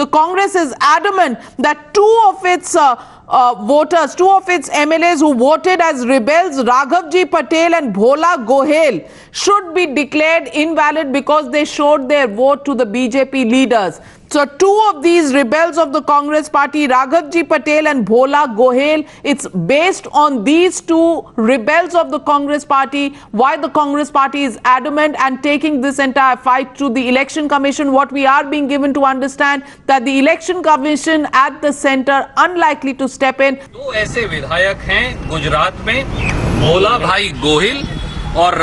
The Congress is adamant that two of its voters, two of its MLAs who voted as rebels, Raghavji Patel and Bhola Gohel, should be declared invalid because they showed their vote to the BJP leaders. So two of these rebels of the Congress party, Raghavji Patel and Bhola Gohel, it's based on these two rebels of the Congress party why the Congress party is adamant and taking this entire fight to the Election Commission. What we are being given to understand that the Election Commission at the center unlikely to step in. दो ऐसे विधायक हैं गुजरात में, भोला भाई गोहिल और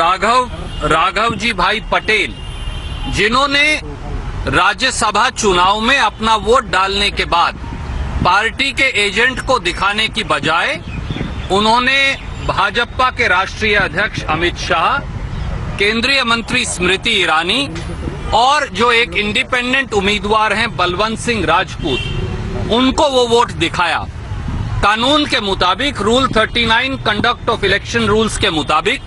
राघवजी भाई पटेल, जिन्होंने राज्यसभा चुनाव में अपना वोट डालने के बाद पार्टी के एजेंट को दिखाने की बजाय उन्होंने भाजपा के राष्ट्रीय अध्यक्ष अमित शाह, केंद्रीय मंत्री स्मृति ईरानी और जो एक इंडिपेंडेंट उम्मीदवार हैं बलवंत सिंह राजपूत, उनको वो वोट दिखाया। कानून के मुताबिक rule 39 conduct of election rules के मुताबिक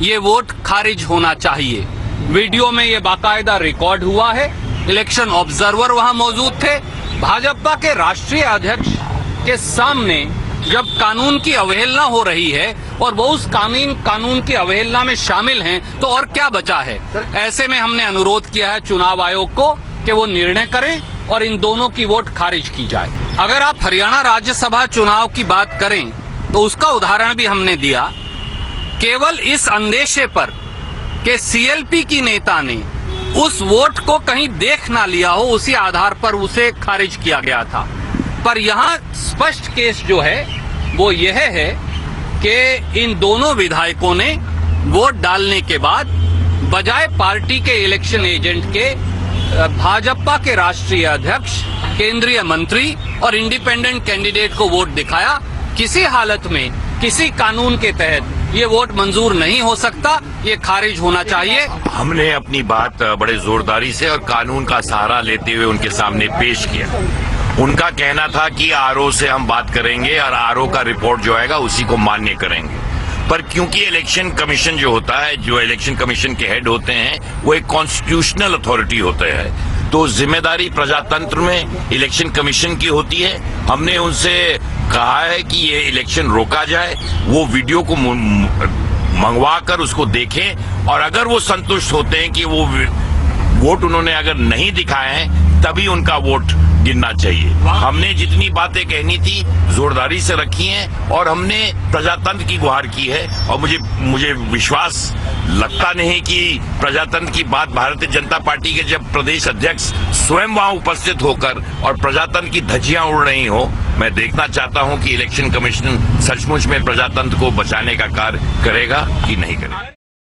ये वोट खारिज होना चाहिए। वीडियो में ये बाकायदा रिकॉर्ड हुआ है, इलेक्शन ऑब्जर्वर वहां मौजूद थे। भाजपा के राष्ट्रीय अध्यक्ष के सामने जब कानून की अवहेलना हो रही है और वो उस कानून की अवहेलना में शामिल हैं, तो और क्या बचा है। ऐसे में हमने अनुरोध किया है चुनाव आयोग को कि वो निर्णय करें और इन दोनों की वोट खारिज की जाए। अगर आप हरियाणा राज्यसभा चुनाव की बात करें तो उसका उदाहरण भी हमने दिया, केवल इस अंदेशे पर कि सीएलपी की नेता ने उस वोट को कहीं देख ना लिया हो, उसी आधार पर उसे खारिज किया गया था। पर यहाँ स्पष्ट केस जो है वो यह है कि इन दोनों विधायकों ने वोट डालने के बाद बजाय पार्टी के इलेक्शन एजेंट के भाजपा के राष्ट्रीय अध्यक्ष, केंद्रीय मंत्री और इंडिपेंडेंट कैंडिडेट को वोट दिखाया। किसी हालत में किसी कानून के तहत ये वोट मंजूर नहीं हो सकता, ये खारिज होना चाहिए। हमने अपनी बात बड़े जोरदारी से और कानून का सहारा लेते हुए उनके सामने पेश किया। उनका कहना था कि आरओ से हम बात करेंगे और आरओ का रिपोर्ट जो आएगा उसी को मान्य करेंगे। पर क्योंकि इलेक्शन कमीशन जो होता है, जो इलेक्शन कमीशन के हेड होते हैं, वो एक कॉन्स्टिट्यूशनल अथॉरिटी होते हैं, तो जिम्मेदारी प्रजातंत्र में इलेक्शन कमीशन की होती है। हमने उनसे कहा है कि ये इलेक्शन रोका जाए, वो वीडियो को मंगवा कर उसको देखें और अगर वो संतुष्ट होते हैं कि वो वोट उन्होंने अगर नहीं दिखाए हैं तभी उनका वोट गिनना चाहिए। हमने जितनी बातें कहनी थी जोरदारी से रखी हैं और हमने प्रजातंत्र की गुहार की है और मुझे विश्वास लगता नहीं कि प्रजातंत्र की बात भारतीय जनता पार्टी के जब प्रदेश अध्यक्ष स्वयं वहां उपस्थित होकर और प्रजातंत्र की धज्जियां उड़ रही हो, मैं देखना चाहता हूं कि इलेक्शन कमीशन सचमुच में प्रजातंत्र को बचाने का कार्य करेगा कि नहीं करेगा।